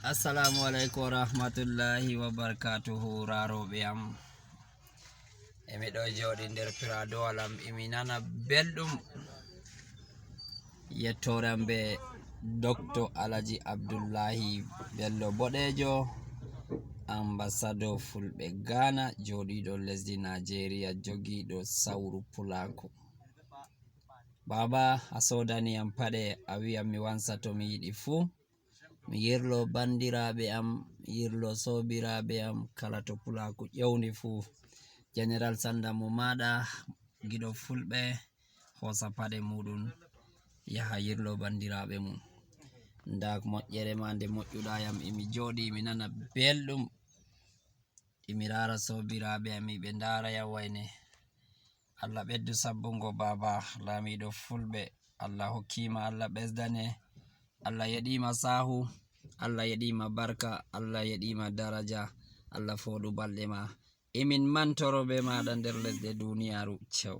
Assalamu alaikum warahmatullahi wabarakatuhu raroɓe am emi ɗo joɗi nder piradowal am emi nana belɗum yettore am be Dr. Alhaji Abdullahi Bello Boɗejo ambassador fulɓe Ghana joɗiɗo lesdi Nigeria jogiɗo sauru pulaku. Baba a sodani am paɗe a wi'am mi wansa to mi yiɗi fu, mi yirlo bandiraɓe am, yirlo sobiraɓe am, kala to pulaku ƴewni fu. General Sanda mo maɗa giɗo fulɓe hosa paɗe muɗum yaha yirlo bandiraɓe mum. Nda moƴƴere ma nde moƴƴuɗa yam emi joɗi mi nana belɗum, emi rara sobiraɓe am ɓe ndara yam wayne. Allah ɓeddu sabbungo baba lamiɗo fulɓe, Allah hokkima, Allah ɓesdane, Allah yeɗima sahu, Allah yeɗima barka, Allah yeɗima daraja, Allah foɗu balɗe ma. Emin mantoro be maɗa nder lesɗe duniyaru cew.